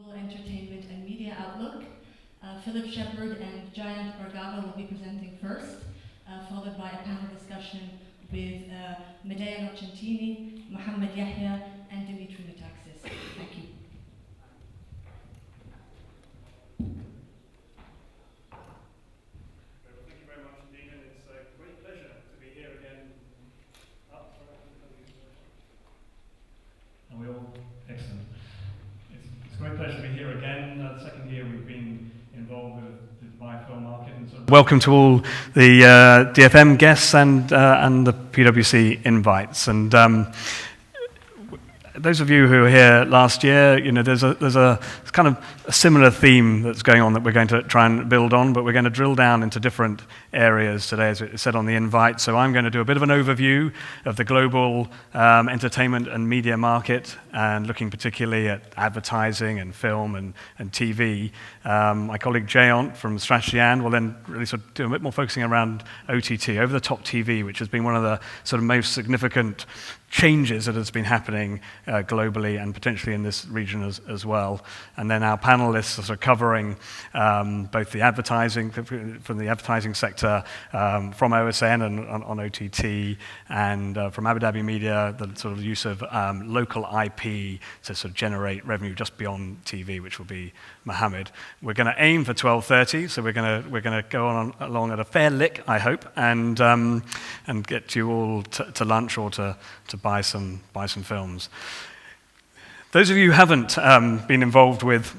Global Entertainment and Media Outlook. Philip Shepard and Jayant Bhargava will be presenting first, followed by a panel discussion with Medea Nocentini, Mohammed Yahya, and Dimitri Metaxas. Thank you. Thank you very much indeed, and it's a great pleasure to be here again. And we all excellent. It's a great pleasure to be here again. The second year we've been involved with the biofilm market. And so welcome to all the DFM guests and the PwC invites. And those of you who were here last year, you know, there's a kind of a similar theme that's going on that we're going to try and build on, but we're going to drill down into different areas today, as it said on the invite. So I'm going to do a bit of an overview of the global entertainment and media market, and looking particularly at advertising and film and TV. My colleague Jayant from Strategy will then really sort of do a bit more focusing around OTT, over-the-top TV, which has been one of the sort of most significant changes that has been happening globally and potentially in this region as well. And then our panelists are covering both the advertising, from the advertising sector, from OSN and on OTT, and from Abu Dhabi Media, the sort of use of local IP to sort of generate revenue just beyond TV, which will be Mohammed. We're going to aim for 12:30, so we're going to go on along at a fair lick, I hope, and get you all to lunch or to buy some films. Those of you who haven't been involved with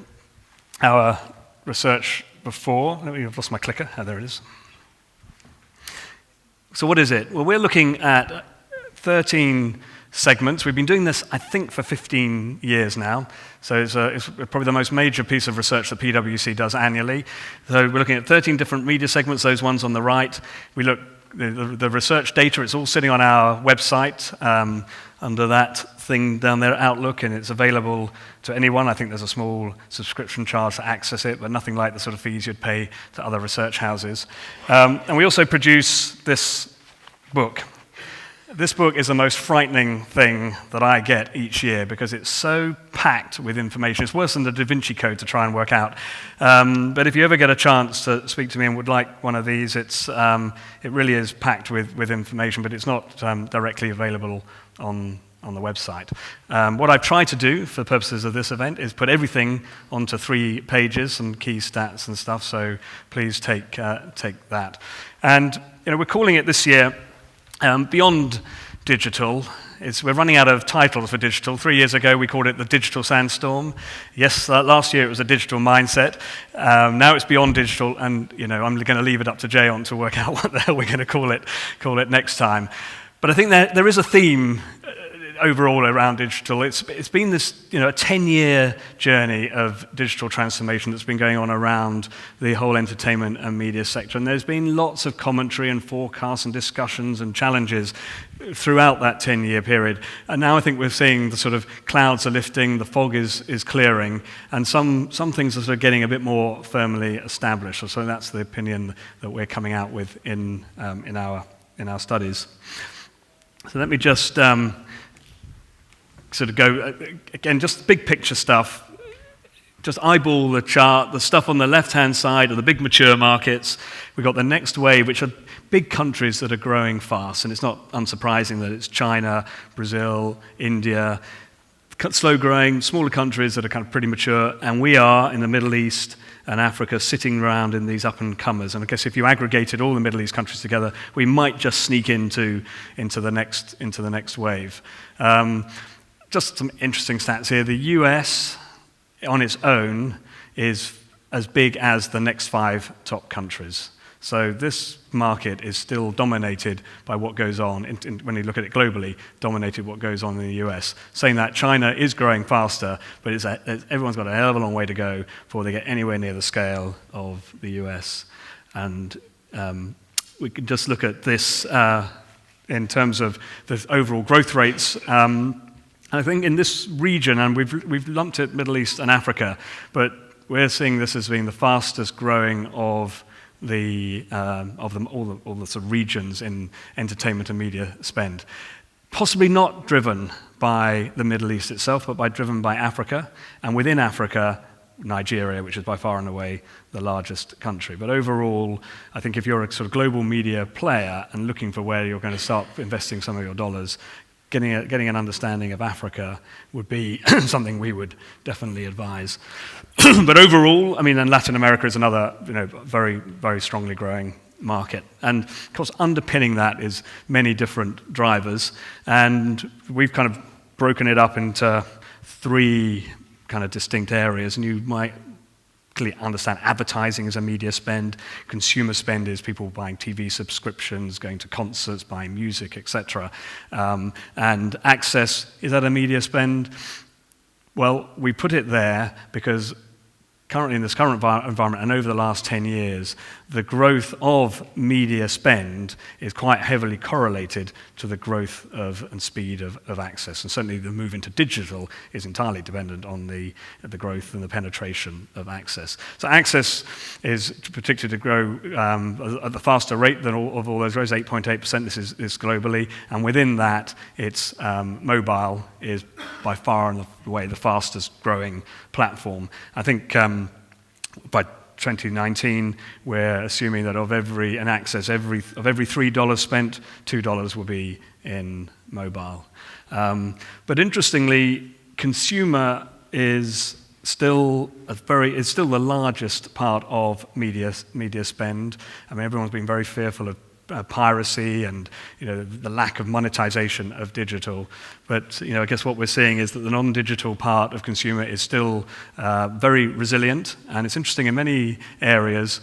our research before, I've lost my clicker. Oh, there it is. So what is it? Well, we're looking at 13 segments. We've been doing this, I think, for 15 years now. So it's probably the most major piece of research that PwC does annually. So we're looking at 13 different media segments, those ones on the right. We look the research data, it's all sitting on our website under that thing down there, Outlook, and it's available to anyone. I think there's a small subscription charge to access it, but nothing like the sort of fees you'd pay to other research houses. And we also produce this book. This book is the most frightening thing that I get each year because it's so packed with information. It's worse than the Da Vinci Code to try and work out. But if you ever get a chance to speak to me and would like one of these, it really is packed with information, but it's not directly available on the website. What I've tried to do for the purposes of this event is put everything onto 3 pages, some key stats and stuff, so please take that. And we're calling it this year Beyond Digital. We're running out of titles for digital. 3 years ago, we called it the Digital Sandstorm. Yes, last year it was a digital mindset. Now it's Beyond Digital, and I'm going to leave it up to Jayant to work out what the hell we're going to call it next time. But I think there is a theme overall around digital. It's been this a 10-year journey of digital transformation that's been going on around the whole entertainment and media sector, and there's been lots of commentary and forecasts and discussions and challenges throughout that 10-year period. And now I think we're seeing the sort of clouds are lifting, the fog is clearing, and some things are sort of getting a bit more firmly established. So that's the opinion that we're coming out with in our studies. So let me just sort of go, again, just big picture stuff. Just eyeball the chart. The stuff on the left-hand side are the big mature markets. We've got the next wave, which are big countries that are growing fast. And it's not unsurprising that it's China, Brazil, India, slow-growing, smaller countries that are kind of pretty mature. And we are, in the Middle East and Africa, sitting around in these up-and-comers. And I guess if you aggregated all the Middle East countries together, we might just sneak into the next wave. Just some interesting stats here. The US, on its own, is as big as the next 5 top countries. So this market is still dominated by what goes on, when you look at it globally, dominated what goes on in the US. Saying that, China is growing faster, but everyone's got a hell of a long way to go before they get anywhere near the scale of the US. And we can just look at this in terms of the overall growth rates. I think in this region, and we've lumped it Middle East and Africa, but we're seeing this as being the fastest growing of all the sort of regions in entertainment and media spend. Possibly not driven by the Middle East itself, but driven by Africa, and within Africa, Nigeria, which is by far and away the largest country. But overall, I think if you're a sort of global media player and looking for where you're going to start investing some of your dollars, getting an understanding of Africa would be something we would definitely advise. But overall, I mean, and Latin America is another, very, very strongly growing market. And of course, underpinning that is many different drivers. And we've kind of broken it up into three kind of distinct areas. And you might clearly understand advertising as a media spend. Consumer spend is people buying TV subscriptions, going to concerts, buying music, etc. And access, is that a media spend? Well, we put it there because currently in this current environment and over the last 10 years, the growth of media spend is quite heavily correlated to the growth of and speed of access. And certainly the move into digital is entirely dependent on the growth and the penetration of access. So access is predicted to grow at the faster rate than of all those growths, 8.8%. This is globally. And within that, it's mobile is by far and away the fastest growing platform. I think by 2019, we're assuming that of every $3 spent, $2 will be in mobile. But interestingly, consumer is still the largest part of media spend. I mean, everyone's been very fearful of piracy and the lack of monetization of digital, but I guess what we're seeing is that the non-digital part of consumer is still very resilient, and it's interesting in many areas.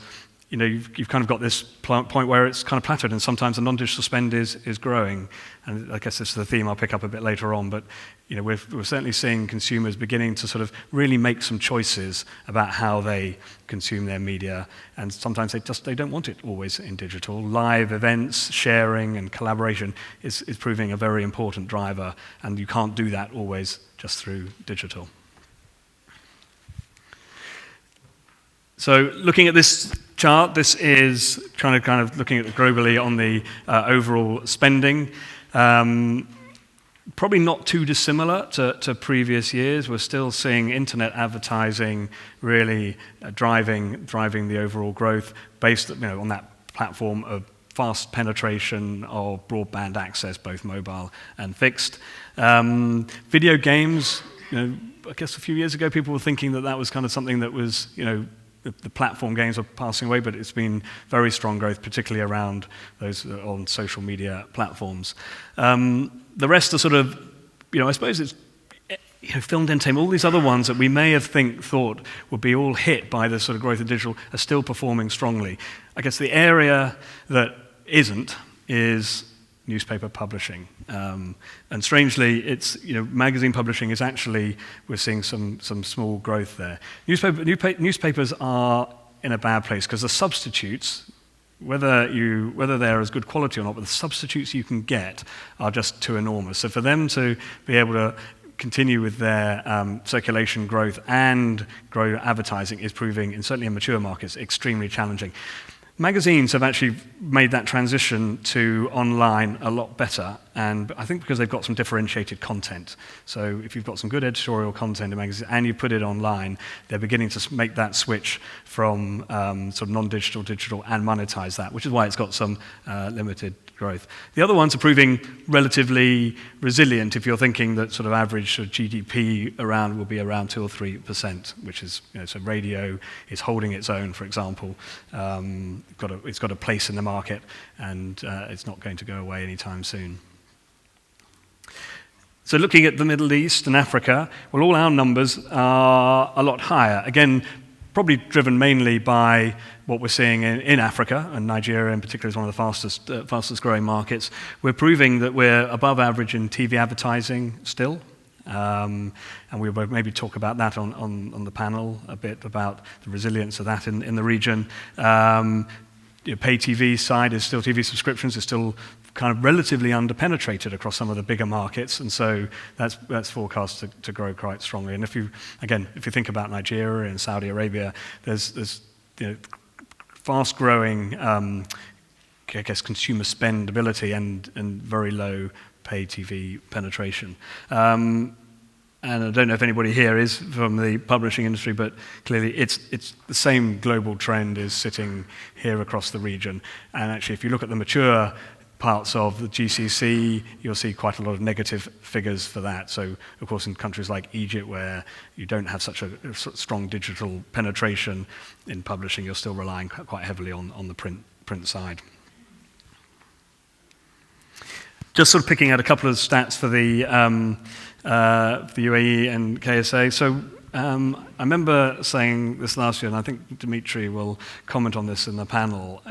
You've kind of got this point where it's kind of plateaued, and sometimes the non-digital spend is growing, and I guess this is the theme I'll pick up a bit later on. But we're certainly seeing consumers beginning to sort of really make some choices about how they consume their media, and sometimes they don't want it always in digital. Live events, sharing, and collaboration is proving a very important driver, and you can't do that always just through digital. So looking at this chart, this is kind of looking at globally on the overall spending. Probably not too dissimilar to previous years. We're still seeing internet advertising really driving the overall growth based on that platform of fast penetration of broadband access, both mobile and fixed. Video games, I guess a few years ago people were thinking that was kind of something that was, the platform games are passing away, but it's been very strong growth, particularly around those on social media platforms. The rest are sort of, I suppose it's film and entertainment, all these other ones that we may have thought would be all hit by the sort of growth of digital are still performing strongly. I guess the area that isn't is newspaper publishing. And strangely, it's magazine publishing is actually, we're seeing some small growth there. Newspapers are in a bad place because the substitutes, whether they're as good quality or not, but the substitutes you can get are just too enormous. So for them to be able to continue with their circulation growth and grow advertising is proving, certainly in mature markets, extremely challenging. Magazines have actually made that transition to online a lot better, and I think because they've got some differentiated content. So if you've got some good editorial content in magazines and you put it online, they're beginning to make that switch from sort of non-digital, digital, and monetize that, which is why it's got some limited growth. The other ones are proving relatively resilient if you're thinking that sort of average GDP will be around 2 or 3%, which is, so radio is holding its own, for example. It's got a place in the market, and it's not going to go away anytime soon. So looking at the Middle East and Africa, well, all our numbers are a lot higher. Again, probably driven mainly by what we're seeing in Africa, and Nigeria in particular is one of the fastest growing markets. We're proving that we're above average in TV advertising still, and we'll maybe talk about that on the panel a bit, about the resilience of that in the region. Pay TV side is still, TV subscriptions is still kind of relatively underpenetrated across some of the bigger markets, and so that's forecast to grow quite strongly. And if you think about Nigeria and Saudi Arabia, there's fast-growing, I guess, consumer spendability and very low pay TV penetration. and I don't know if anybody here is from the publishing industry, but clearly it's the same global trend is sitting here across the region. And actually, if you look at the mature parts of the GCC, you'll see quite a lot of negative figures for that. So, of course, in countries like Egypt, where you don't have such a strong digital penetration in publishing, you're still relying quite heavily on the print side. Just sort of picking out a couple of stats for the UAE and KSA. So I remember saying this last year, and I think Dimitri will comment on this in the panel.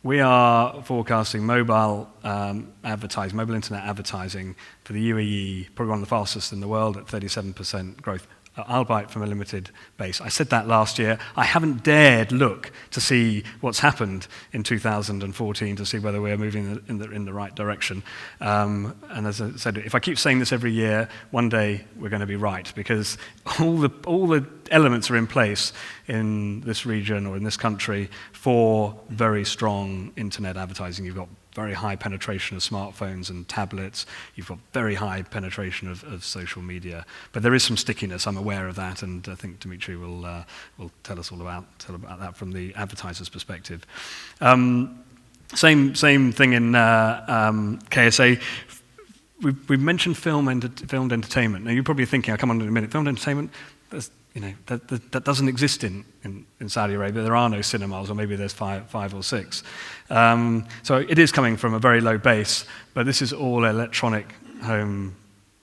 We are forecasting mobile advertising, mobile internet advertising for the UAE, probably one of the fastest in the world at 37% growth, albeit from a limited base. I said that last year. I haven't dared look to see what's happened in 2014 to see whether we're moving in the right direction. And as I said, if I keep saying this every year, one day we're going to be right, because all the elements are in place in this region or in this country for very strong internet advertising. You've got very high penetration of smartphones and tablets. You've got very high penetration of social media. But there is some stickiness, I'm aware of that, and I think Dimitri will tell us all about that from the advertiser's perspective. Same thing in KSA. We've mentioned filmed entertainment. Now, you're probably thinking, I'll come on in a minute, filmed entertainment, that doesn't exist in Saudi Arabia. There are no cinemas, or maybe there's five or six. So it is coming from a very low base, but this is all electronic home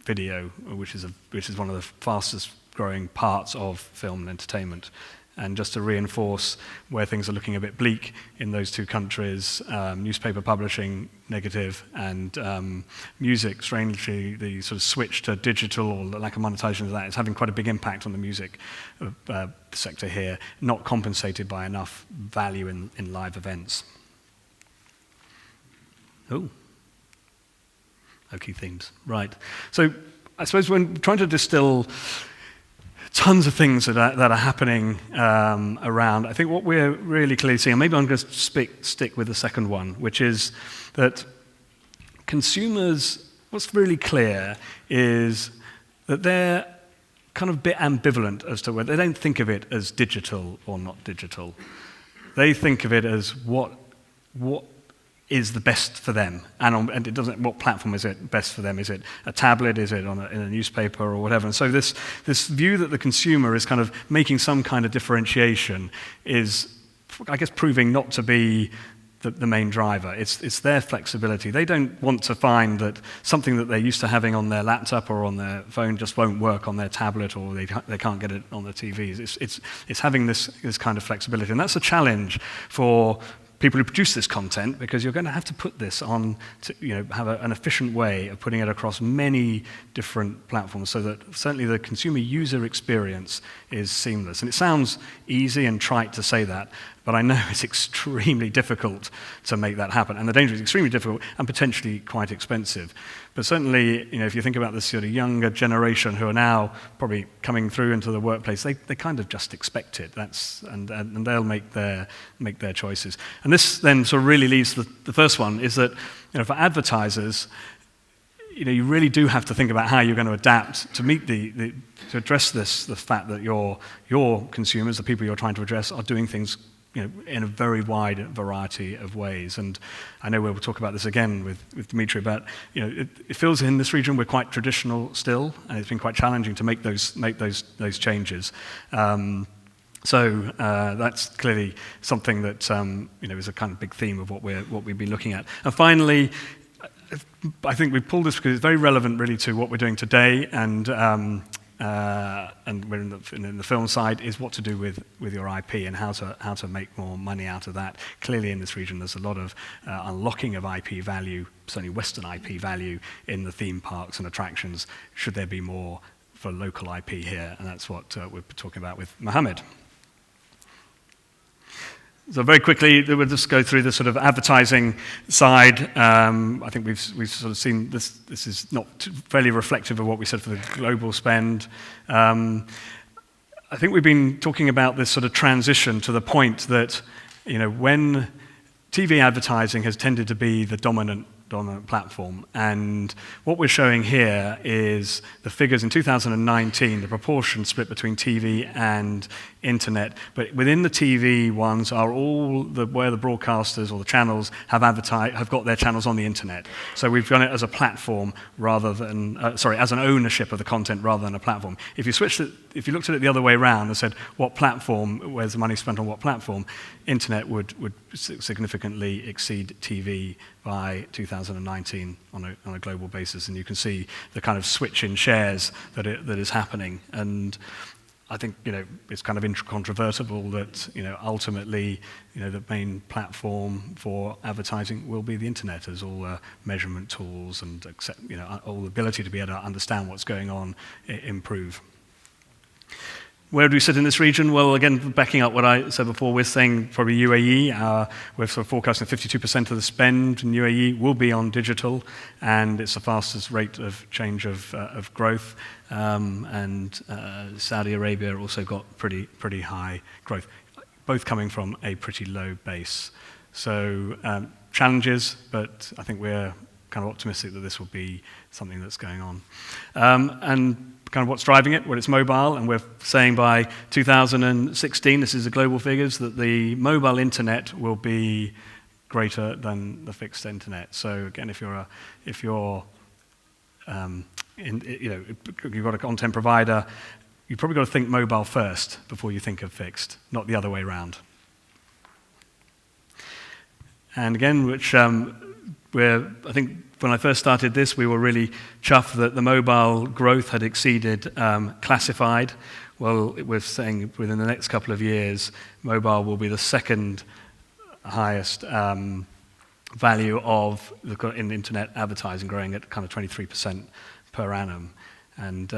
video, which is one of the fastest growing parts of film and entertainment. And just to reinforce where things are looking a bit bleak in those two countries, newspaper publishing negative, and music, strangely, the sort of switch to digital or the lack of monetization of that is having quite a big impact on the music sector here, not compensated by enough value in live events. Oh, okay, themes, right. So I suppose when trying to distill tons of things that are happening around, I think what we're really clearly seeing, and maybe I'm going to stick with the second one, which is that consumers, what's really clear is that they're kind of a bit ambivalent as to whether they don't think of it as digital or not digital. They think of it as what is the best for them, and it doesn't. What platform is it best for them? Is it a tablet? Is it in a newspaper or whatever? And so this view that the consumer is kind of making some kind of differentiation is, I guess, proving not to be the main driver. It's their flexibility. They don't want to find that something that they're used to having on their laptop or on their phone just won't work on their tablet, or they can't get it on the TVs. It's having this kind of flexibility, and that's a challenge for people who produce this content, because you're going to have to put this on to have an efficient way of putting it across many different platforms, so that certainly the consumer user experience is seamless. And it sounds easy and trite to say that, but I know it's extremely difficult to make that happen. And the danger is extremely difficult and potentially quite expensive. But certainly, if you think about this sort of younger generation who are now probably coming through into the workplace, they kind of just expect it. And they'll make their choices. And this then sort of really leads to the first one, is that for advertisers, you really do have to think about how you're going to adapt to meet to address the fact that your consumers, the people you're trying to address, are doing things in a very wide variety of ways. And I know we'll talk about this again with Dimitri, but it feels in this region we're quite traditional still, and it's been quite challenging to make those changes. So that's clearly something that is a kind of big theme of what we've been looking at. And finally, I think we pulled this because it's very relevant really to what we're doing today, and we're in the film side, is what to do with your IP and how to make more money out of that. Clearly in this region there's a lot of unlocking of IP value, certainly Western IP value, in the theme parks and attractions. Should there be more for local IP here? And that's what we're talking about with Mohammed. So very quickly, we'll just go through the sort of advertising side. I think we've sort of seen this. This is not fairly reflective of what we said for the global spend. I think we've been talking about this sort of transition to the point that when TV advertising has tended to be the dominant dominant platform. And what we're showing here is the figures in 2019, the proportion split between TV and internet. But within the TV ones are all where the broadcasters or the channels have got their channels on the internet. So we've done it as a platform rather than, as an ownership of the content rather than a platform. If you looked at it the other way around and said, what platform, where's the money spent on what platform, internet would significantly exceed TV by 2019 on a global basis. And you can see the kind of switch in shares that is happening. And I think, it's kind of incontrovertible that, ultimately, the main platform for advertising will be the internet, as all measurement tools and all the ability to be able to understand what's going on improve. Where do we sit in this region? Well, again, backing up what I said before, we're saying probably UAE. We're sort of forecasting 52% of the spend in UAE will be on digital, and it's the fastest rate of change of growth. And Saudi Arabia also got pretty high growth, both coming from a pretty low base. So challenges, but I think we're kind of optimistic that this will be something that's going on. And kind of what's driving it? Well, it's mobile, and we're saying by 2016, this is the global figures, that the mobile internet will be greater than the fixed internet. So again, if you've got a content provider, you've probably got to think mobile first before you think of fixed, not the other way around. And again, which I think when I first started this, we were really chuffed that the mobile growth had exceeded classified. Well, we're saying within the next couple of years, mobile will be the second highest value in internet advertising, growing at kind of 23% per annum. And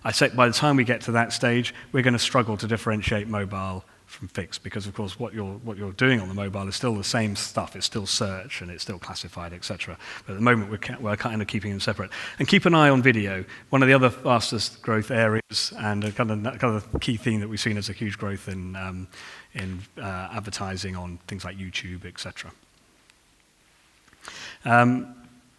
I say by the time we get to that stage, we're going to struggle to differentiate mobile from fixed, because of course what you're doing on the mobile is still the same stuff. It's still search and it's still classified, etc. But at the moment we're kind of keeping them separate. And keep an eye on video. One of the other fastest growth areas, and a kind of key theme that we've seen as a huge growth in advertising on things like YouTube, etc.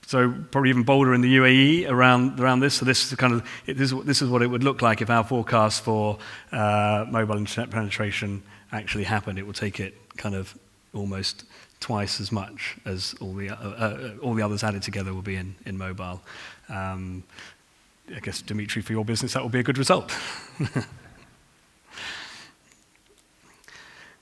So probably even bolder in the UAE around this. So this is what it would look like if our forecast for mobile internet penetration actually happened. It would take it kind of almost twice as much as all the others added together will be in mobile. I guess, Dimitri, for your business, that will be a good result.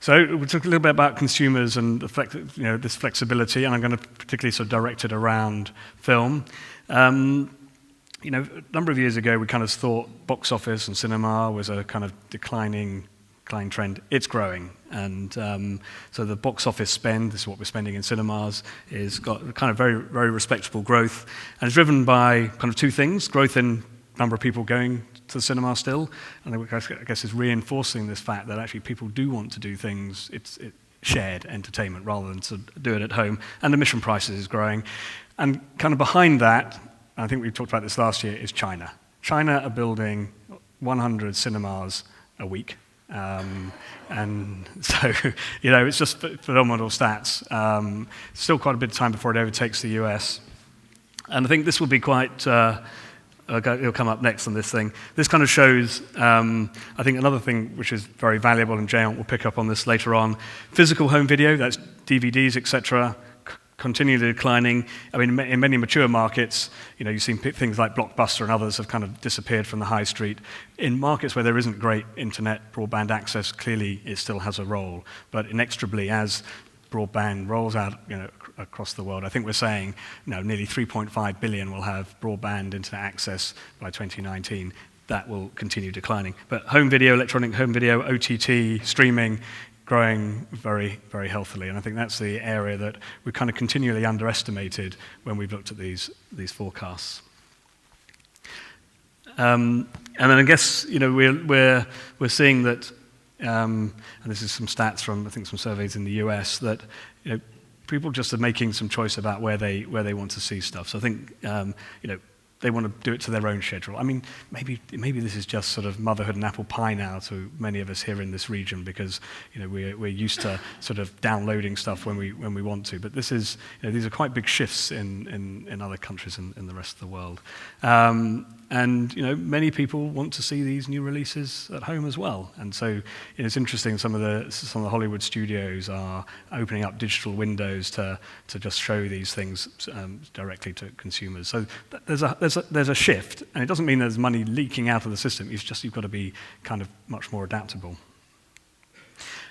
So we talked a little bit about consumers and this flexibility, and I'm going to particularly sort of direct it around film. A number of years ago, we kind of thought box office and cinema was a kind of declining trend. It's growing, and so the box office spend, this is what we're spending in cinemas, is got kind of very, very respectable growth, and it's driven by kind of two things: growth in number of people going to the cinema still, and I guess is reinforcing this fact that actually people do want to do things, it's shared entertainment rather than to do it at home, and admission prices is growing. And kind of behind that, I think we talked about this last year, is China. China are building 100 cinemas a week. And so, it's just phenomenal stats. Still quite a bit of time before it overtakes the US. And I think this will be quite... it'll come up next on this thing. This kind of shows, I think, another thing which is very valuable, and Jayant will pick up on this later on. Physical home video, that's DVDs, etc., continually declining. I mean, in many mature markets, you've seen things like Blockbuster and others have kind of disappeared from the high street. In markets where there isn't great internet broadband access, clearly it still has a role. But inexorably, as broadband rolls out, across the world, I think we're saying, nearly 3.5 billion will have broadband internet access by 2019. That will continue declining. But home video, electronic home video, OTT, streaming, growing very, very healthily. And I think that's the area that we kind of continually underestimated when we've looked at these forecasts. And then I guess, we're seeing that, and this is some stats from, I think, some surveys in the US, that, people just are making some choice about where they want to see stuff. So I think, they want to do it to their own schedule. I mean, maybe this is just sort of motherhood and apple pie now to many of us here in this region, because we're used to sort of downloading stuff when we want to. But this is these are quite big shifts in other countries in the rest of the world. And many people want to see these new releases at home as well. And so it's interesting. Some of the Hollywood studios are opening up digital windows to just show these things directly to consumers. So there's a shift, and it doesn't mean there's money leaking out of the system. It's just you've got to be kind of much more adaptable.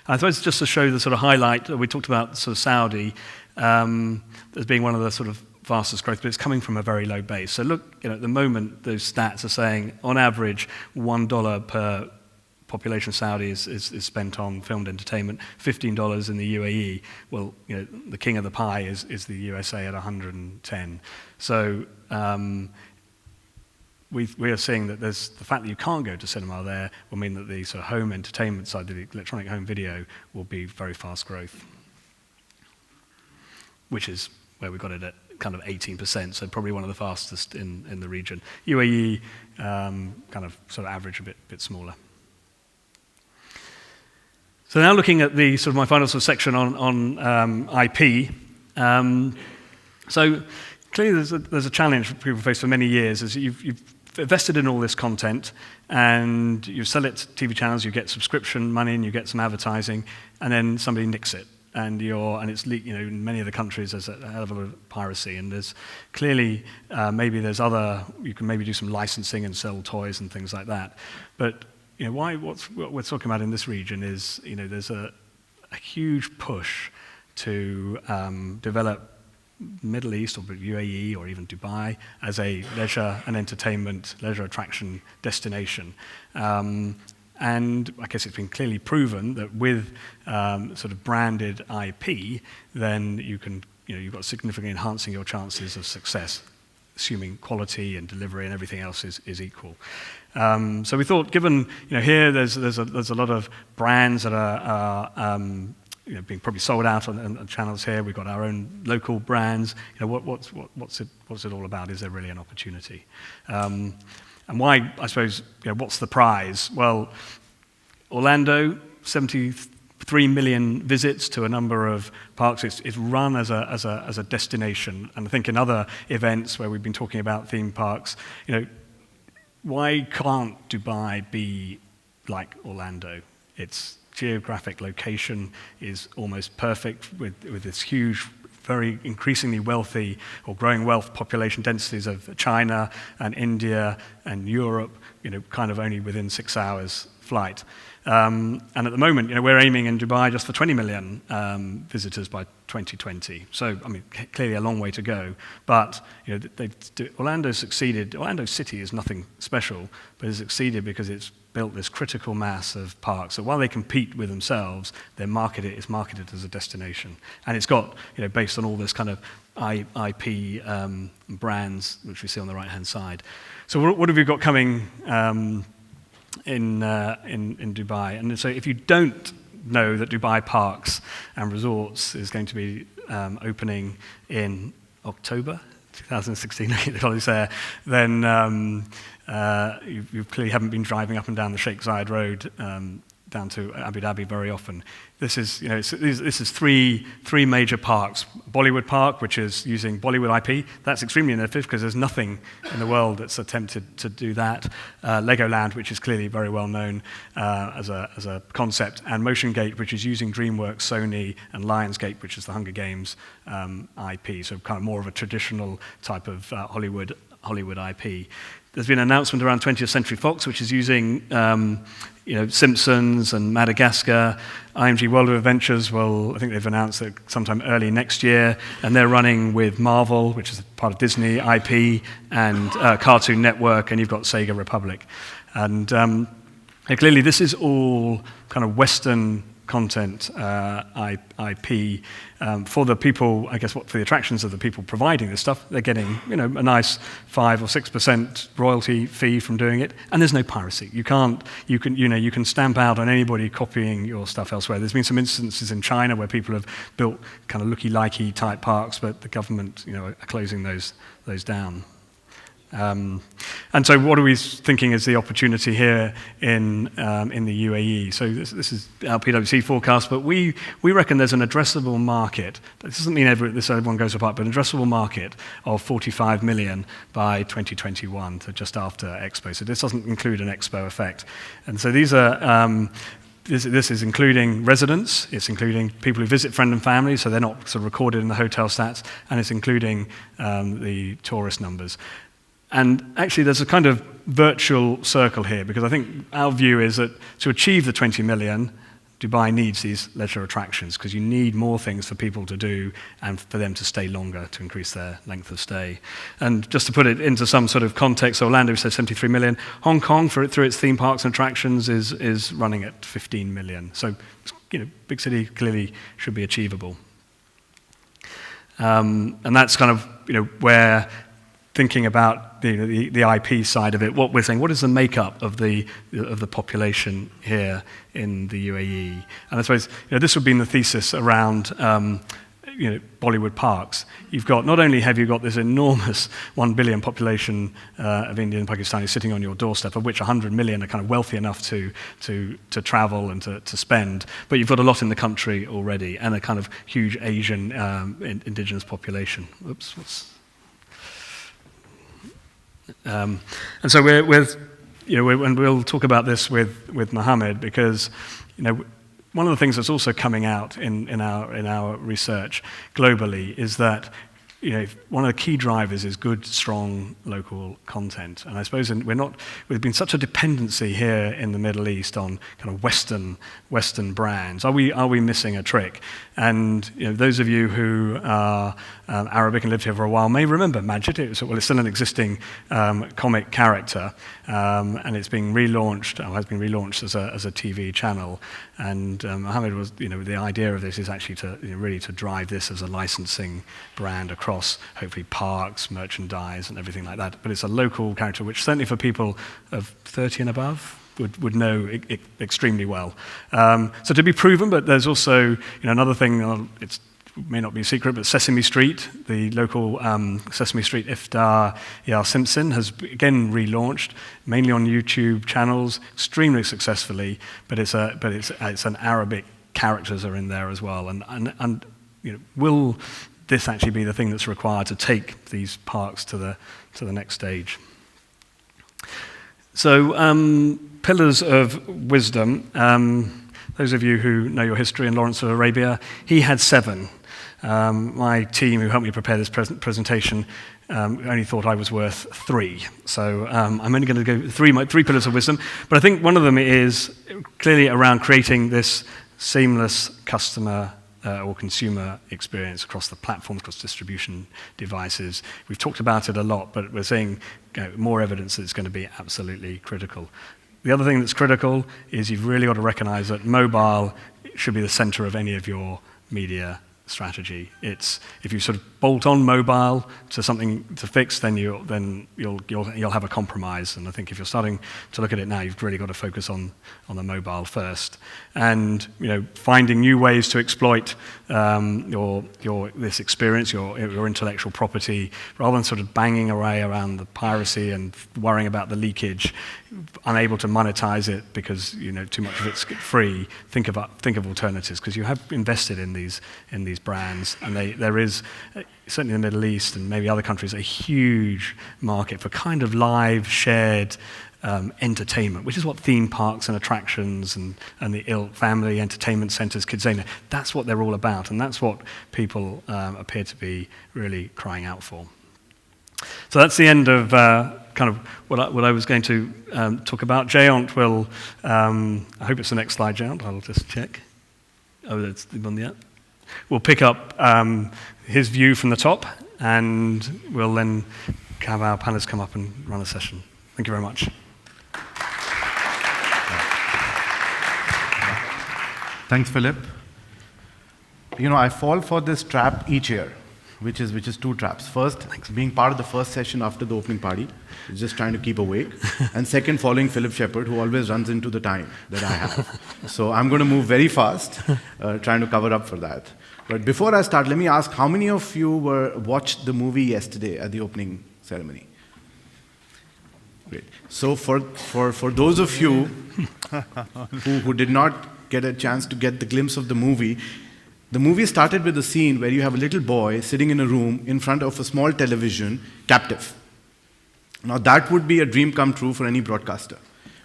I suppose just to show the sort of highlight, we talked about sort of Saudi as being one of the sort of fastest growth, but it's coming from a very low base. So look, at the moment, those stats are saying, on average, $1 per population of Saudi is spent on filmed entertainment, $15 in the UAE. Well, the king of the pie is the USA at 110. So we are seeing that the fact that you can't go to cinema there will mean that the sort of home entertainment side, the electronic home video, will be very fast growth, which is where we got it at kind of 18%, so probably one of the fastest in the region. UAE, kind of sort of average, a bit smaller. So now looking at the sort of my final sort of section on IP. So clearly there's a challenge people face for many years, is you've invested in all this content, and you sell it to TV channels, you get subscription money, and you get some advertising, and then somebody nicks it. And it's leaked. In many of the countries there's a hell of a lot of piracy, and there's clearly maybe there's you can maybe do some licensing and sell toys and things like that. But what we're talking about in this region is there's a huge push to develop Middle East or UAE or even Dubai as a leisure and entertainment, leisure attraction destination. And I guess it's been clearly proven that with sort of branded IP, then you've got significantly enhancing your chances of success, assuming quality and delivery and everything else is equal. So we thought, given here there's a lot of brands that are being probably sold out on channels here. We've got our own local brands. What's it all about? Is there really an opportunity? And why, I suppose, what's the prize? Well, Orlando, 73 million visits to a number of parks. It's run as a destination. And I think in other events where we've been talking about theme parks, why can't Dubai be like Orlando? Its geographic location is almost perfect with this huge, very increasingly wealthy or growing wealth population densities of China and India and Europe, kind of only within 6 hours flight. And at the moment, we're aiming in Dubai just for 20 million visitors by 2020. So, I mean, clearly a long way to go. But Orlando succeeded. Orlando City is nothing special, but it's succeeded because it's built this critical mass of parks. So while they compete with themselves, it's marketed as a destination. And it's got, based on all this kind of IP brands, which we see on the right-hand side. So what have you got coming in Dubai? And so if you don't know that Dubai Parks and Resorts is going to be opening in October 2016, the colleagues there, then you clearly haven't been driving up and down the Sheikh Zayed Road down to Abu Dhabi very often. This is, this is three major parks. Bollywood Park, which is using Bollywood IP. That's extremely innovative because there's nothing in the world that's attempted to do that. Legoland, which is clearly very well known as a concept, and Motion Gate, which is using DreamWorks, Sony, and Lionsgate, which is the Hunger Games IP. So kind of more of a traditional type of Hollywood IP. There's been an announcement around 20th Century Fox, which is using Simpsons and Madagascar. IMG World of Adventures, I think they've announced that sometime early next year, and they're running with Marvel, which is part of Disney IP, and Cartoon Network, and you've got Sega Republic. And clearly this is all kind of Western content IP for the people, I guess, for the attractions of the people providing this stuff. They're getting, a nice 5 or 6% royalty fee from doing it, and there's no piracy. You can stamp out on anybody copying your stuff elsewhere. There's been some instances in China where people have built kind of looky-likey type parks, but the government, are closing those down. And so what are we thinking is the opportunity here in the UAE? So this is our PwC forecast, but we reckon there's an addressable market. This doesn't mean everyone goes apart, but an addressable market of 45 million by 2021, so just after Expo. So this doesn't include an Expo effect. And so these are... This is including residents, it's including people who visit friends and family, so they're not sort of recorded in the hotel stats, and it's including the tourist numbers. And actually, there's a kind of virtual circle here, because I think our view is that to achieve the 20 million, Dubai needs these leisure attractions, because you need more things for people to do and for them to stay longer, to increase their length of stay. And just to put it into some sort of context, Orlando says 73 million. Hong Kong, through its theme parks and attractions, is running at 15 million. So, big city clearly should be achievable. And that's kind of, where thinking about the IP side of it, what we're saying, what is the makeup of the population here in the UAE? And I suppose this would be in the thesis around Bollywood parks. You've got, not only have you got this enormous 1 billion population of Indian and Pakistanis sitting on your doorstep, of which 100 million are kind of wealthy enough to travel and to spend, but you've got a lot in the country already, and a kind of huge Asian indigenous population. And so and we'll talk about this with Mohammed, because one of the things that's also coming out in our research globally is that one of the key drivers is good, strong local content. And I suppose we've been such a dependency here in the Middle East on kind of Western brands. Are we missing a trick? And those of you who are Arabic and lived here for a while may remember Majid. It's still an existing comic character, and it's being relaunched, or has been relaunched as a TV channel. And Mohammed was, the idea of this is actually to really to drive this as a licensing brand across hopefully parks, merchandise, and everything like that. But it's a local character, which certainly for people of 30 and above would know extremely well. So to be proven, but there's also another thing. It may not be a secret, but Sesame Street, the local Sesame Street iftar, Simpson, has again relaunched, mainly on YouTube channels, extremely successfully. But it's an Arabic characters are in there as well, and will this actually be the thing that's required to take these parks to the next stage? So, pillars of wisdom. Those of you who know your history and Lawrence of Arabia, he had 7. My team who helped me prepare this presentation only thought I was worth 3. So I'm only going to go 3 pillars of wisdom. But I think one of them is clearly around creating this seamless customer or consumer experience across the platforms, across distribution devices. We've talked about it a lot, but we're seeing more evidence that it's going to be absolutely critical. The other thing that's critical is you've really got to recognize that mobile should be the center of any of your media strategy. It's if you sort of bolt on mobile to something to fix, then you'll have a compromise. And I think if you're starting to look at it now, you've really got to focus on the mobile first, and finding new ways to exploit this experience, your intellectual property, rather than sort of banging away around the piracy and worrying about the leakage, unable to monetize it because too much of it's free. Think of alternatives, because you have invested in these brands, and there is certainly in the Middle East and maybe other countries a huge market for kind of live shared entertainment, which is what theme parks and attractions and the family entertainment centers, Kidzania, that's what they're all about, and that's what people appear to be really crying out for. So that's the end of kind of what I was going to talk about. Jayant will, I hope it's the next slide, Jayant, I'll just check. Oh, that's the one, yeah. We'll pick up his view from the top, and we'll then have our panelists come up and run a session. Thank you very much. Thanks, Philip. I fall for this trap each year, which is 2 traps. First, being part of the first session after the opening party, just trying to keep awake. And second, following Philip Shepherd, who always runs into the time that I have. So I'm going to move very fast, trying to cover up for that. But before I start, let me ask, how many of you watched the movie yesterday at the opening ceremony? Great. So for those of you who did not get a chance to get the glimpse of the movie started with a scene where you have a little boy sitting in a room in front of a small television, captive. Now that would be a dream come true for any broadcaster,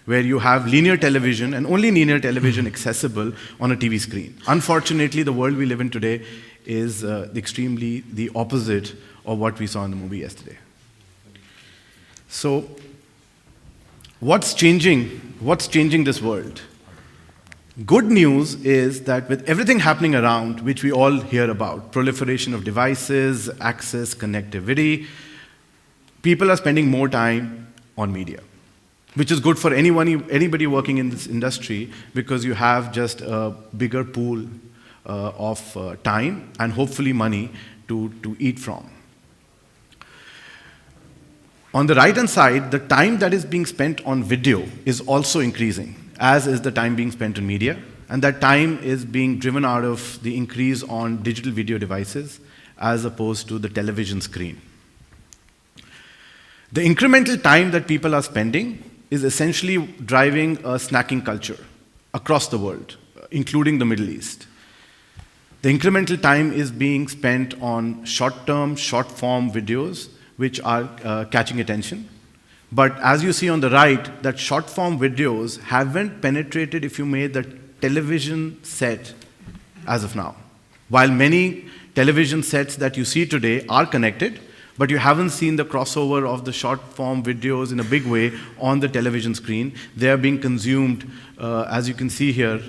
where you have linear television and only linear television accessible on a TV screen. Unfortunately, the world we live in today is extremely the opposite of what we saw in the movie yesterday. So, what's changing this world? Good news is that with everything happening around, which we all hear about, proliferation of devices, access, connectivity, people are spending more time on media, which is good for anybody working in this industry, because you have just a bigger pool of time and hopefully money to eat from. On the right-hand side, the time that is being spent on video is also increasing, as is the time being spent on media, and that time is being driven out of the increase on digital video devices as opposed to the television screen. The incremental time that people are spending is essentially driving a snacking culture across the world, including the Middle East. The incremental time is being spent on short-term, short-form videos which are catching attention. But as you see on the right, that short-form videos haven't penetrated if you made the television set as of now. While many television sets that you see today are connected, but you haven't seen the crossover of the short-form videos in a big way on the television screen. They are being consumed, as you can see here,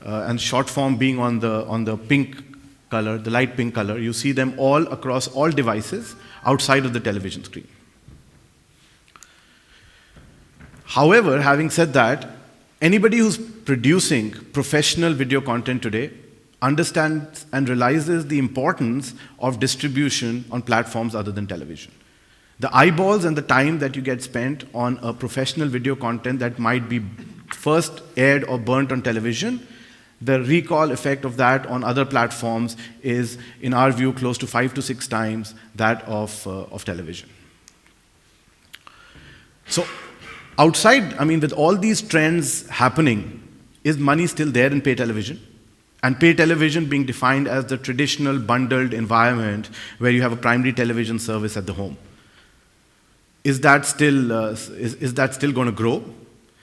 and short-form being on the pink color, the light pink color. You see them all across all devices outside of the television screen. However, having said that, anybody who's producing professional video content today understands and realizes the importance of distribution on platforms other than television. The eyeballs and the time that you get spent on a professional video content that might be first aired or burnt on television, the recall effect of that on other platforms is, in our view, close to 5 to 6 times that of television. So, outside, with all these trends happening, is money still there in pay television? And pay television being defined as the traditional bundled environment where you have a primary television service at the home. Is that still going to grow?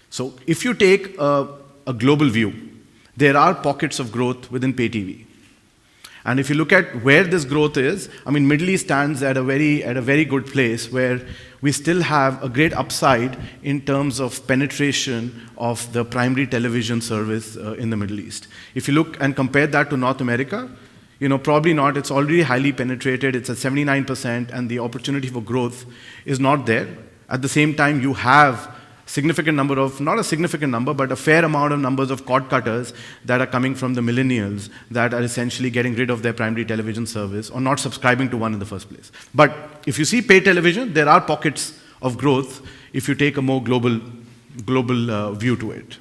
So if you take a global view, there are pockets of growth within pay TV. And if you look at where this growth is, Middle East stands at a very good place where we still have a great upside in terms of penetration of the primary television service in the Middle East. If you look and compare that to North America, probably not. It's already highly penetrated. It's at 79%, and the opportunity for growth is not there. At the same time, you have significant number of, not a significant number, but a fair amount of numbers of cord cutters that are coming from the millennials that are essentially getting rid of their primary television service or not subscribing to one in the first place. But if you see pay television, there are pockets of growth if you take a more global view to it.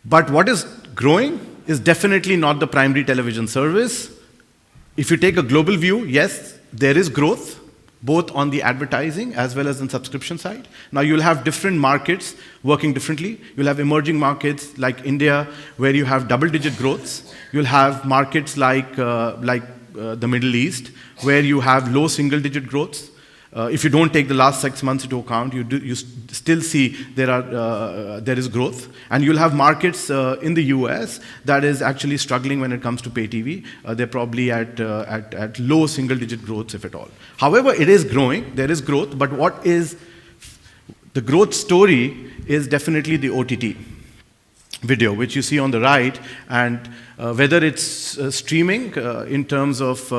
But what is growing is definitely not the primary television service. If you take a global view, yes, there is growth, both on the advertising as well as on subscription side. Now you'll have different markets working differently. You'll have emerging markets like India, where you have double-digit growths. You'll have markets like the Middle East, where you have low single-digit growths. If you don't take the last 6 months into account, you still see there is growth. And you'll have markets in the US that is actually struggling when it comes to pay TV. They're probably at low single-digit growths, if at all. However, it is growing. There is growth. But what is the growth story is definitely the OTT video, which you see on the right. And whether it's streaming in terms of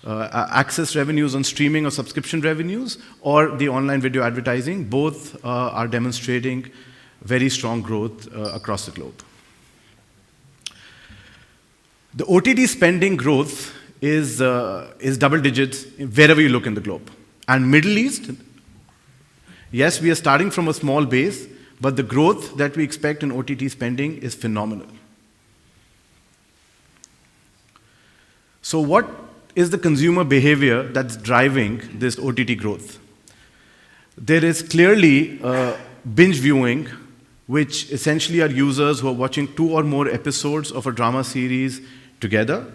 access revenues on streaming or subscription revenues, or the online video advertising, both are demonstrating very strong growth across the globe. The OTT spending growth is double digits wherever you look in the globe. And Middle East, yes, we are starting from a small base, but the growth that we expect in OTT spending is phenomenal. So what is the consumer behavior that's driving this OTT growth? there is clearly binge viewing, which essentially are users who are watching 2 or more episodes of a drama series together.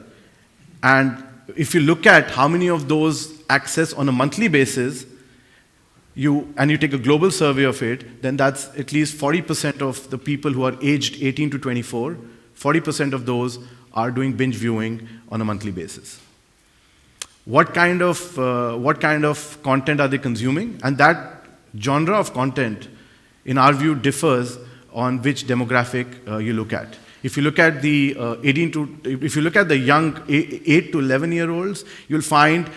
And if you look at how many of those access on a monthly basis, you take a global survey of it, then that's at least 40% of the people who are aged 18 to 24, 40% of those are doing binge viewing on a monthly basis. What kind of content are they consuming? And that genre of content, in our view, differs on which demographic you look at. If you look at the young 8 to 11-year-olds, you'll find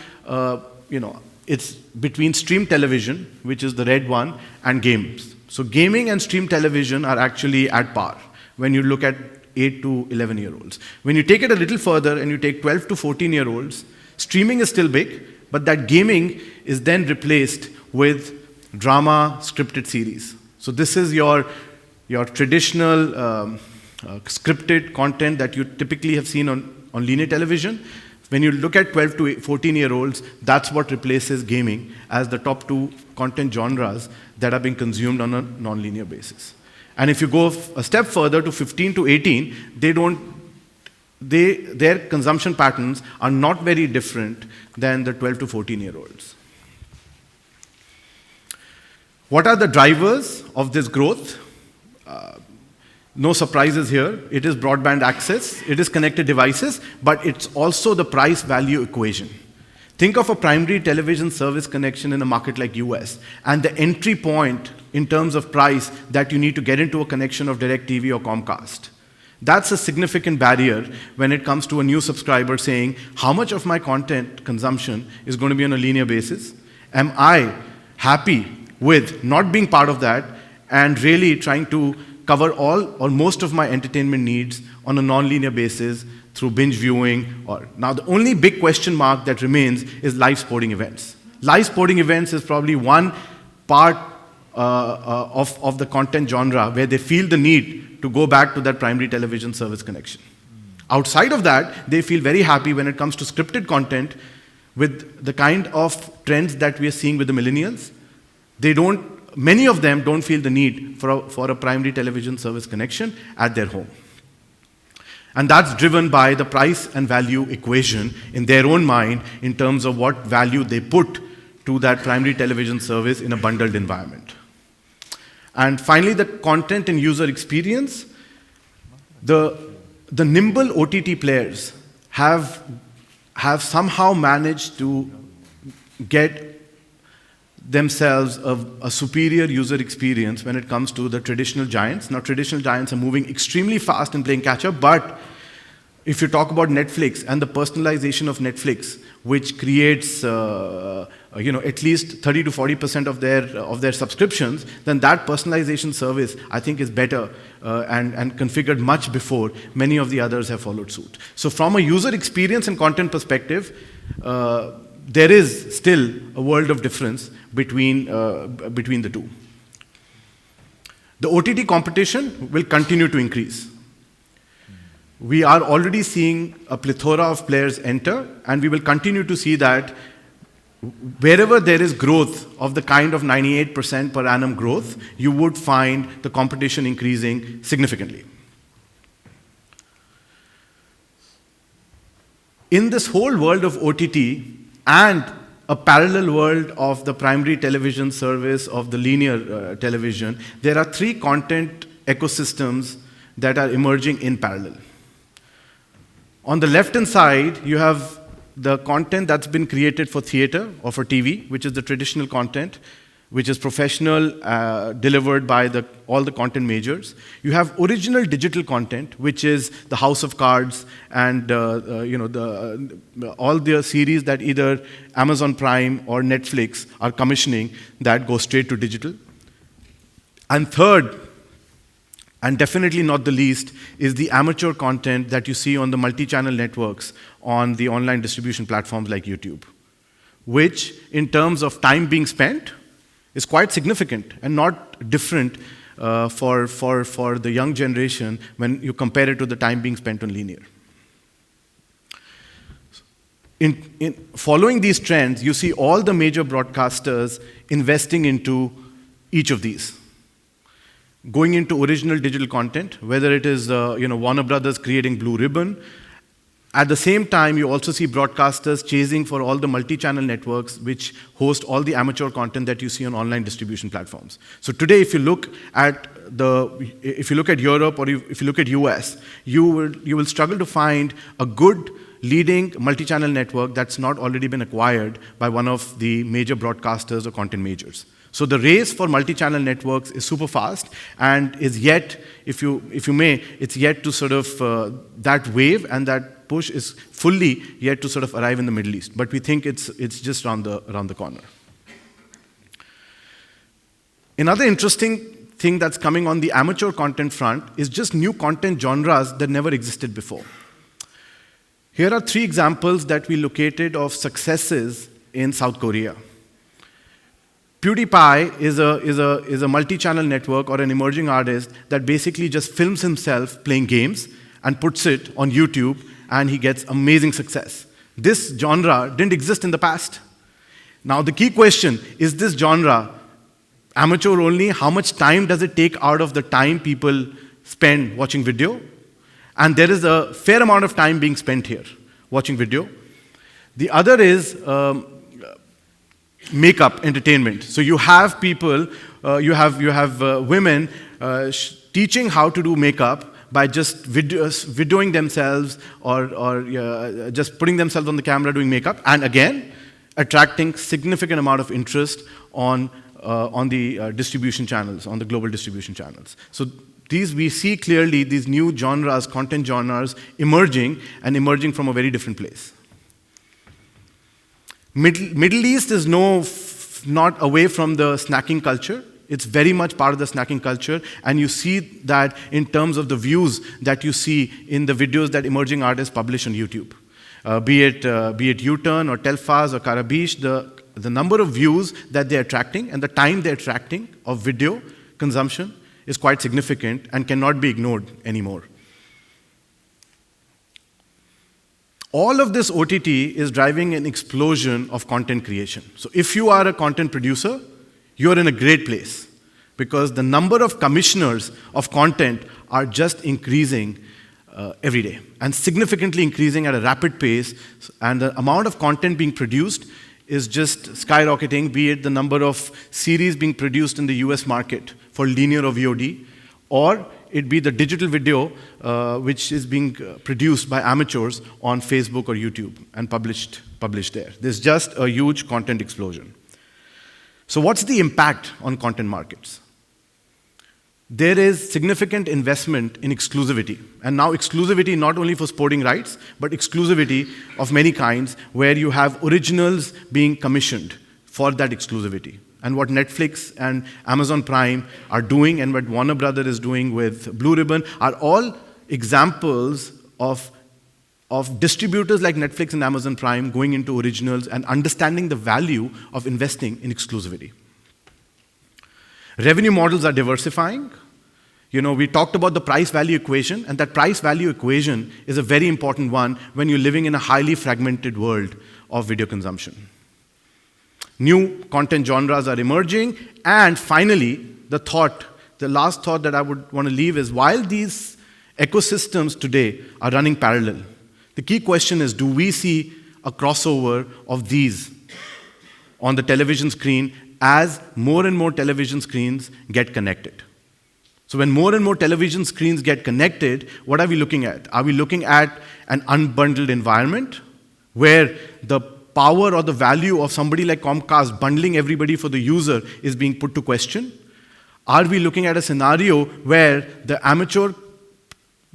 it's between stream television, which is the red one, and games. So gaming and stream television are actually at par when you look at 8 to 11-year-olds. When you take it a little further and you take 12 to 14-year-olds, streaming is still big, but that gaming is then replaced with drama scripted series. So this is your traditional scripted content that you typically have seen on linear television. When you look at 12 to 14-year-olds, that's what replaces gaming as the top 2 content genres that are being consumed on a non-linear basis. And if you go a step further to 15 to 18, their consumption patterns are not very different than the 12 to 14-year-olds. What are the drivers of this growth? No surprises here. It is broadband access, it is connected devices, but it's also the price-value equation. Think of a primary television service connection in a market like US, and the entry point in terms of price that you need to get into a connection of DirecTV or Comcast. That's a significant barrier when it comes to a new subscriber saying, how much of my content consumption is going to be on a linear basis? Am I happy with not being part of that and really trying to cover all or most of my entertainment needs on a non-linear basis through binge viewing? Now the only big question mark that remains is live sporting events. Live sporting events is probably one part of the content genre where they feel the need to go back to that primary television service connection. Outside of that, they feel very happy when it comes to scripted content with the kind of trends that we are seeing with the millennials. Many of them don't feel the need for a primary television service connection at their home. And that's driven by the price and value equation in their own mind in terms of what value they put to that primary television service in a bundled environment. And finally, the content and user experience. The nimble OTT players have somehow managed to get themselves a superior user experience when it comes to the traditional giants. Now, traditional giants are moving extremely fast and playing catch-up, but if you talk about Netflix and the personalization of Netflix, which creates at least 30 to 40% of their subscriptions, then that personalization service, I think, is better and configured much before many of the others have followed suit. So from a user experience and content perspective, there is still a world of difference between the two. The OTT competition will continue to increase. We are already seeing a plethora of players enter, and we will continue to see that wherever there is growth of the kind of 98% per annum growth, you would find the competition increasing significantly. In this whole world of OTT and a parallel world of the primary television service of the linear television, there are 3 content ecosystems that are emerging in parallel. On the left-hand side, you have the content that's been created for theater or for TV, which is the traditional content, which is professional, delivered by all the content majors. You have original digital content, which is the House of Cards and all the series that either Amazon Prime or Netflix are commissioning that go straight to digital. And third, and definitely not the least, is the amateur content that you see on the multi-channel networks on the online distribution platforms like YouTube, which, in terms of time being spent, is quite significant and not different for the young generation when you compare it to the time being spent on linear. Following these trends, you see all the major broadcasters investing into each of these. Going into original digital content, whether it is Warner Brothers creating Blue Ribbon. At the same time, you also see broadcasters chasing for all the multi-channel networks which host all the amateur content that you see on online distribution platforms. So today, if you look at Europe or if you look at US, you will struggle to find a good leading multi-channel network that's not already been acquired by one of the major broadcasters or content majors. So the race for multi-channel networks is super fast and is yet, if you may, it's yet to sort of, that wave and that push is fully yet to sort of arrive in the Middle East. But we think it's just around the corner. Another interesting thing that's coming on the amateur content front is just new content genres that never existed before. Here are 3 examples that we located of successes in South Korea. PewDiePie is a multi-channel network or an emerging artist that basically just films himself playing games and puts it on YouTube, and he gets amazing success. This genre didn't exist in the past. Now the key question, is this genre amateur only? How much time does it take out of the time people spend watching video? And there is a fair amount of time being spent here watching video. The other is makeup entertainment. So you have people, you have women teaching how to do makeup by just videoing themselves or just putting themselves on the camera doing makeup, and again, attracting significant amount of interest on the distribution channels, on the global distribution channels. So we see clearly these new genres, content genres, emerging from a very different place. Middle East is not away from the snacking culture. It's very much part of the snacking culture, and you see that in terms of the views that you see in the videos that emerging artists publish on YouTube. Be it U-Turn or Telfaz or Karabish, the number of views that they're attracting and the time they're attracting of video consumption is quite significant and cannot be ignored anymore. All of this OTT is driving an explosion of content creation. So if you are a content producer, you're in a great place because the number of commissioners of content are just increasing every day and significantly increasing at a rapid pace, and the amount of content being produced is just skyrocketing, be it the number of series being produced in the US market for linear or VOD, or it be the digital video which is being produced by amateurs on Facebook or YouTube and published there. There's just a huge content explosion. So what's the impact on content markets? There is significant investment in exclusivity. And now exclusivity not only for sporting rights, but exclusivity of many kinds where you have originals being commissioned for that exclusivity. And what Netflix and Amazon Prime are doing and what Warner Brothers is doing with Blue Ribbon are all examples of distributors like Netflix and Amazon Prime going into originals and understanding the value of investing in exclusivity. Revenue models are diversifying. We talked about the price-value equation, and that price-value equation is a very important one when you're living in a highly fragmented world of video consumption. New content genres are emerging, and finally, the last thought that I would want to leave is while these ecosystems today are running parallel, the key question is, do we see a crossover of these on the television screen as more and more television screens get connected? So when more and more television screens get connected, what are we looking at? Are we looking at an unbundled environment where the power or the value of somebody like Comcast bundling everybody for the user is being put to question? Are we looking at a scenario where the amateur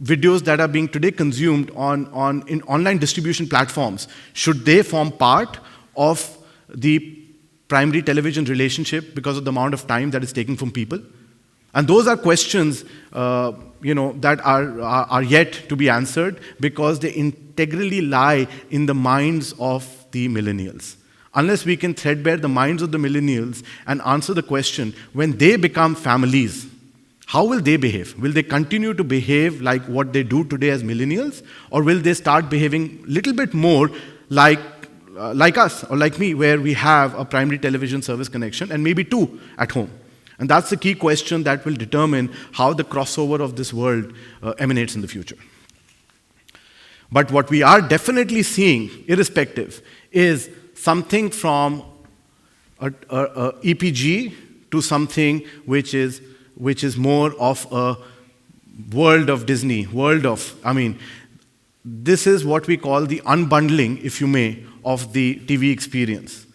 videos that are being today consumed in online distribution platforms, should they form part of the primary television relationship because of the amount of time that is taken from people? And those are questions that are yet to be answered because they integrally lie in the minds of the millennials. Unless we can threadbare the minds of the millennials and answer the question, when they become families, how will they behave? Will they continue to behave like what they do today as millennials? Or will they start behaving a little bit more like us or like me, where we have a primary television service connection and maybe two at home. And that's the key question that will determine how the crossover of this world emanates in the future. But what we are definitely seeing, irrespective, is something from a EPG to something which is more of a world of Disney, this is what we call the unbundling, if you may, of the TV experience.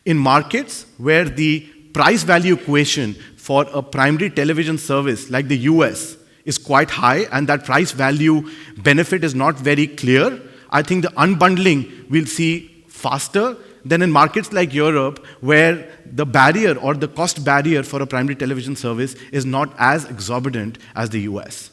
In markets where the price-value equation for a primary television service like the US is quite high and that price-value benefit is not very clear, I think the unbundling we'll see faster than in markets like Europe, where the barrier or the cost barrier for a primary television service is not as exorbitant as the US.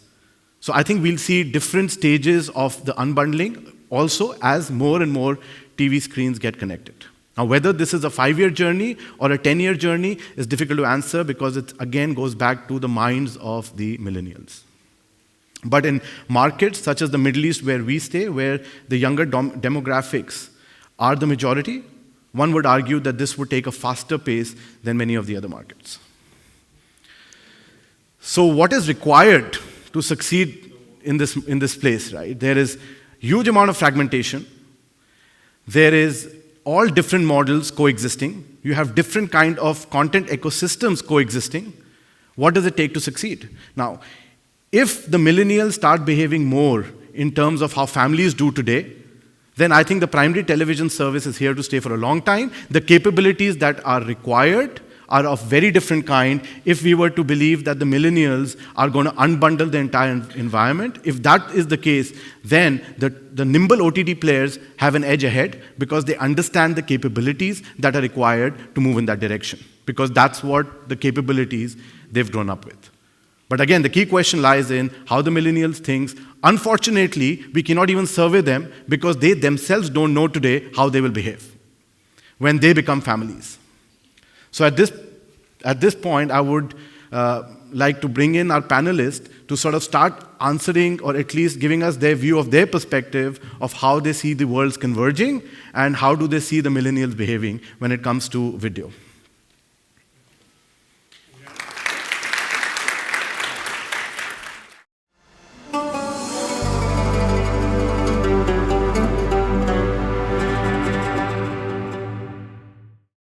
So I think we'll see different stages of the unbundling also as more and more TV screens get connected. Now, whether this is a 5-year journey or a 10-year journey is difficult to answer because it again goes back to the minds of the millennials. But in markets such as the Middle East where we stay, where the younger demographics are the majority, one would argue that this would take a faster pace than many of the other markets. So what is required to succeed in this place, right? There is huge amount of fragmentation. There is all different models coexisting. You have different kind of content ecosystems coexisting. What does it take to succeed? Now, if the millennials start behaving more in terms of how families do today, then I think the primary television service is here to stay for a long time. The capabilities that are required are of very different kind if we were to believe that the millennials are going to unbundle the entire environment. If that is the case, then the nimble OTT players have an edge ahead because they understand the capabilities that are required to move in that direction, because that's what the capabilities they've grown up with. But again, the key question lies in how the millennials think. Unfortunately, we cannot even survey them because they themselves don't know today how they will behave when they become families. So at this point, I would like to bring in our panelists to sort of start answering or at least giving us their view of their perspective of how they see the worlds converging and how do they see the millennials behaving when it comes to video.